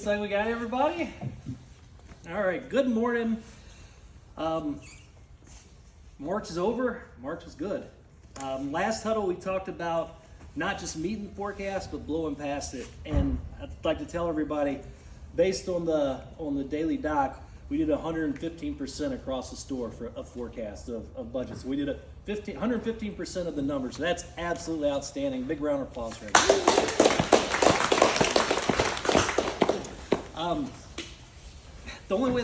Looks like we got everybody. All right, good morning. March is over. March was good. Last huddle we talked about not just meeting the forecast, but blowing past it. And I'd like to tell everybody, based on the daily doc, we did 115% across the store for a forecast of budgets. So we did 115% of the numbers. So that's absolutely outstanding. Big round of applause for everybody. The only way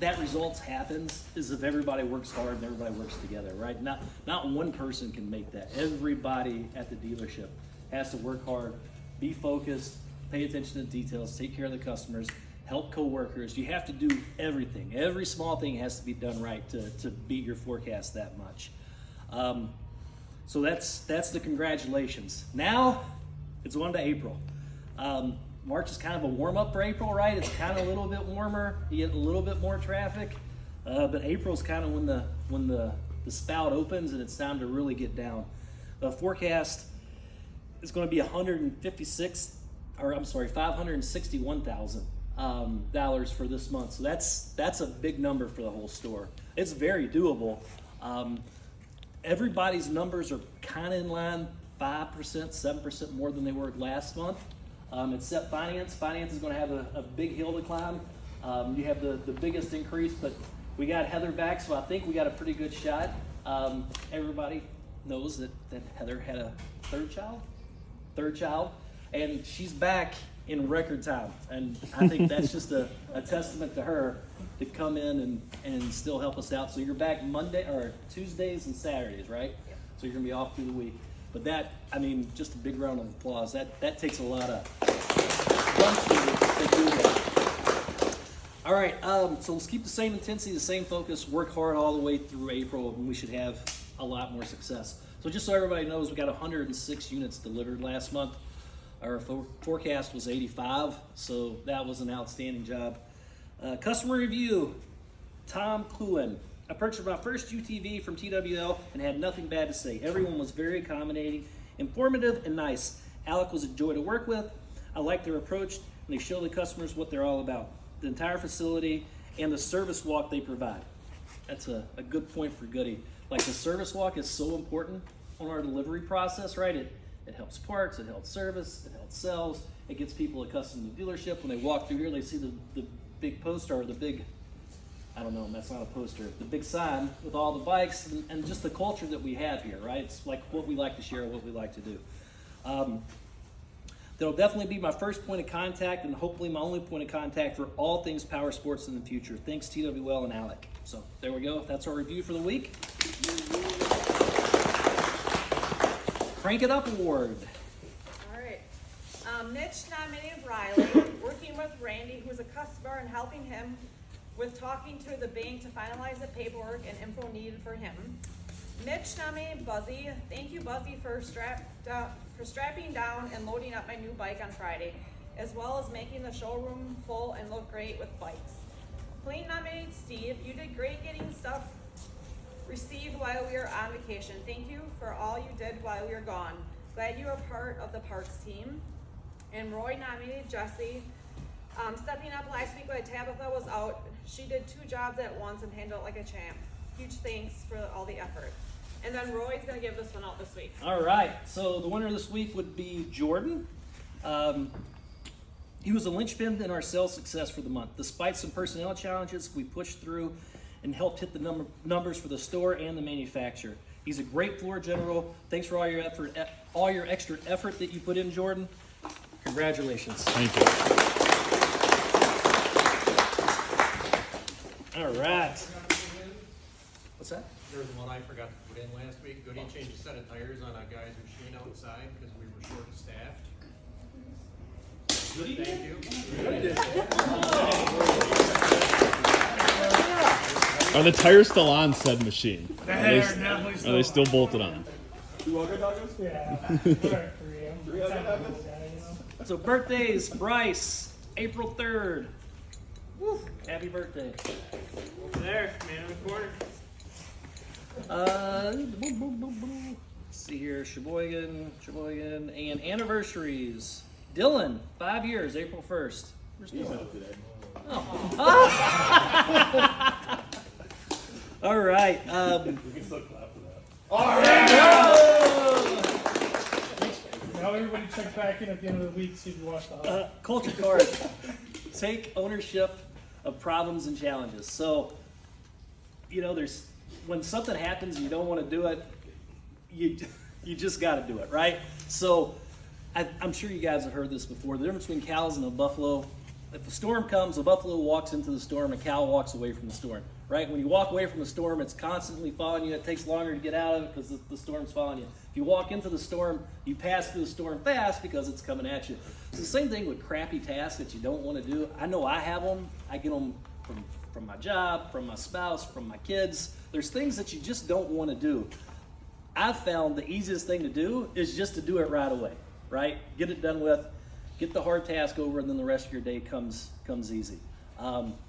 that results happens is if everybody works hard and everybody works together, right? Not one person can make that. Everybody at the dealership has to work hard, be focused, pay attention to details, take care of the customers, help coworkers. You have to do everything. Every small thing has to be done right to beat your forecast that much. So that's the congratulations. Now it's on to April. March is kind of a warm-up for April, right? It's kind of a little bit warmer. You get a little bit more traffic. But April's kind of when the spout opens and it's time to really get down. The forecast is going to be $561,000 for this month. So that's a big number for the whole store. It's very doable. Everybody's numbers are kind of in line, 5%, 7% more than they were last month. Except finance. Finance is going to have a big hill to climb. You have the biggest increase, but we got Heather back, so I think we got a pretty good shot. Everybody knows that Heather had a third child, and she's back in record time. And I think that's just a testament to her to come in and still help us out. So you're back Monday or Tuesdays and Saturdays, right? Yep. So you're going to be off through the week. But just a big round of applause. That takes a lot of gumption to do that. All right, so let's keep the same intensity, the same focus, work hard all the way through April, and we should have a lot more success. So just so everybody knows, we got 106 units delivered last month. Our forecast was 85, so that was an outstanding job. Customer review, Tom Cluin. I purchased my first UTV from TWL and had nothing bad to say. Everyone was very accommodating, informative, and nice. Alec was a joy to work with. I like their approach, and they show the customers what they're all about. The entire facility and the service walk they provide. That's a good point for Goody. Like, the service walk is so important on our delivery process, right? It helps parts, it helps service, it helps sales. It gets people accustomed to the dealership. When they walk through here, they see the big poster or the big, I don't know, that's not a poster, the big sign with all the bikes and just the culture that we have here, right? It's like what we like to share, what we like to do. That'll definitely be my first point of contact and hopefully my only point of contact for all things power sports in the future. Thanks, TWL and Alec. So there we go. That's our review for the week. Crank It Up Award. All right. Mitch nominated Riley, working with Randy, who's a customer, and helping him with talking to the bank to finalize the paperwork and info needed for him. Mitch nominated Buzzy. Thank you, Buzzy, for strapping down and loading up my new bike on Friday, as well as making the showroom full and look great with bikes. Clean nominated Steve. You did great getting stuff received while we were on vacation. Thank you for all you did while we were gone. Glad you were part of the parks team. And Roy nominated Jesse. Stepping up last week while Tabitha was out, she did 2 jobs at once and handled it like a champ. Huge thanks for all the effort. And then Roy's going to give this one out this week. All right, so the winner this week would be Jordan. He was a linchpin in our sales success for the month. Despite some personnel challenges, we pushed through and helped hit the numbers for the store and the manufacturer. He's a great floor general. Thanks for all your effort, all your extra effort that you put in, Jordan. Congratulations. Thank you. All right. What's that? There's one I forgot to put in last week. Goody changed a set of tires on a guy's machine outside because we were short staffed. Goody Thank you. Are the tires still on said machine? They're definitely Are they still bolted on? So birthdays, Bryce, April 3rd. Woo, happy birthday. Over there, man in the corner. Let's see here, Sheboygan, and anniversaries. Dylan, 5 years, April 1st. All right. We can still clap for that. Now everybody check back in at the end of the week, see if you watched the highlight. Culture card. Take ownership of problems and challenges. So, there's when something happens and you don't want to do it, you just got to do it, right? So, I'm sure you guys have heard this before. The difference between cows and a buffalo. If a storm comes, a buffalo walks into the storm, a cow walks away from the storm, right? When you walk away from the storm, it's constantly following you. It takes longer to get out of it because the storm's following you. If you walk into the storm, you pass through the storm fast because it's coming at you. It's the same thing with crappy tasks that you don't want to do. I know I have them. I get them from my job, from my spouse, from my kids. There's things that you just don't want to do. I've found the easiest thing to do is just to do it right away, right? Get it done with. Get the hard task over, and then the rest of your day comes easy.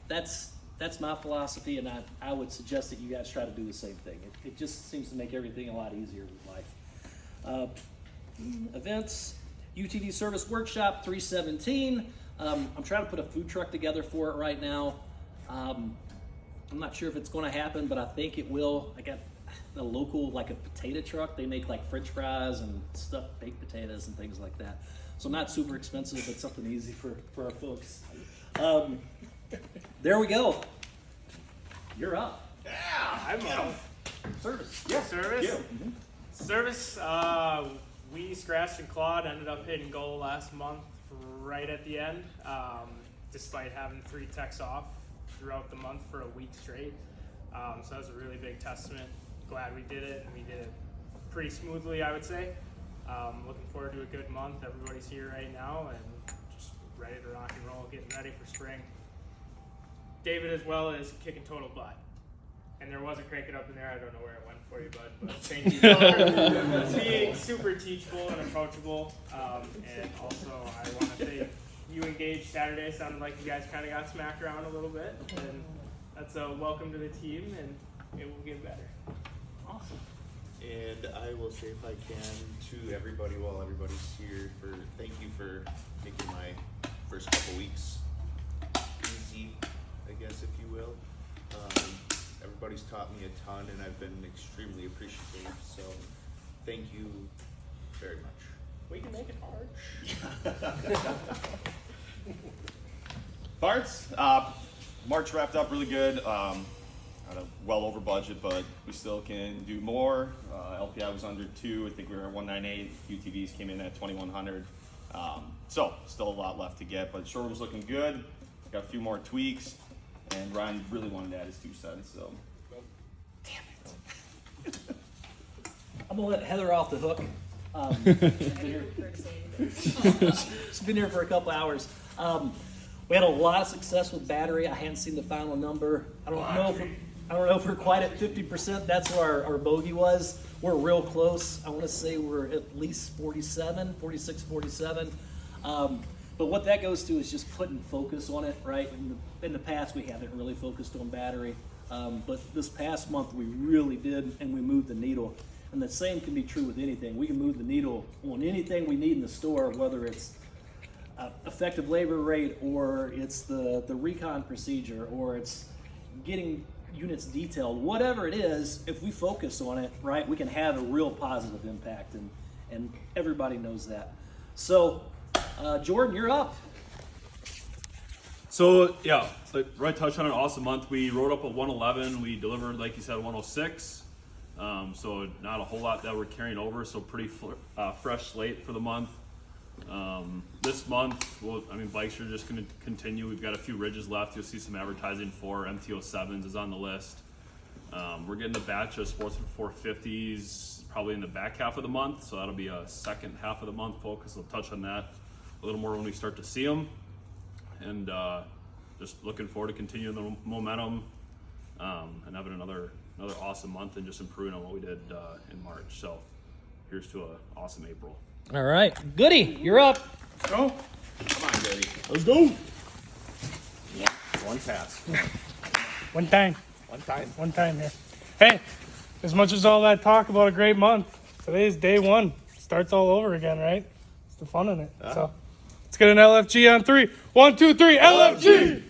That's my philosophy, and I would suggest that you guys try to do the same thing. It just seems to make everything a lot easier with life. Events, UTV Service Workshop 317. I'm trying to put a food truck together for it right now. I'm not sure if it's going to happen, but I think it will. I got a local, a potato truck. They make French fries and stuffed baked potatoes and things like that. So not super expensive, but something easy for our folks. There we go. You're up. I'm on. Service. Yeah. Service. Service. We scratched and clawed. Ended up hitting goal last month, right at the end, despite having 3 techs off throughout the month for a week straight. So that was a really big testament. Glad we did it, and we did it pretty smoothly, I would say. Looking forward to a good month. Everybody's here right now and just ready to rock and roll, getting ready for spring. David as well is kicking total butt. And there was a crank it up in there. I don't know where it went for you, bud, but thank you for being super teachable and approachable. And also, I want to say you engaged Saturday. Sounded like you guys kind of got smacked around a little bit. And that's a welcome to the team, and it will get better. Awesome. And I will say, if I can, to everybody while everybody's here, thank you for making my first couple weeks easy, I guess, if you will. Everybody's taught me a ton, and I've been extremely appreciative. So, thank you very much. We can make it hard. Parts. March wrapped up really good. Well over budget, but we still can do more. LPI was under 2. I think we were at 198. UTVs came in at 2100. So still a lot left to get, but showroom's looking good. Got a few more tweaks, and Ryan really wanted to add his 2 cents. So, damn it. I'm gonna let Heather off the hook. She's been here for a couple hours. We had a lot of success with battery. I hadn't seen the final number. I don't know if we're quite at 50%. That's where our bogey was. We're real close. I want to say we're at least 46, 47. But what that goes to is just putting focus on it, right? In the past, we haven't really focused on battery. But this past month, we really did, and we moved the needle. And the same can be true with anything. We can move the needle on anything we need in the store, whether it's effective labor rate, or it's the recon procedure, or it's getting units detailed. Whatever it is, if we focus on it, right, we can have a real positive impact, and everybody knows that. So, Jordan, you're up. So yeah, like Roy touched on an awesome month. We rode up at 111. We delivered, like you said, 106. So not a whole lot that we're carrying over. So pretty fresh slate for the month. This month, bikes are just going to continue. We've got a few ridges left. You'll see some advertising for MT-07s is on the list. We're getting a batch of Sportsman 450s probably in the back half of the month. So that'll be a second half of the month focus. We'll touch on that a little more when we start to see them. And just looking forward to continuing the momentum and having another awesome month and just improving on what we did in March. So here's to an awesome April. All right. Goody, you're up. Let's go. Come on, Goody. Let's go. One pass. One time One time. here. Hey, as much as all that talk about a great month, today is day 1. Starts all over again, right? It's the fun in it. So Let's get an LFG on 3. 1, 2, 3. LFG.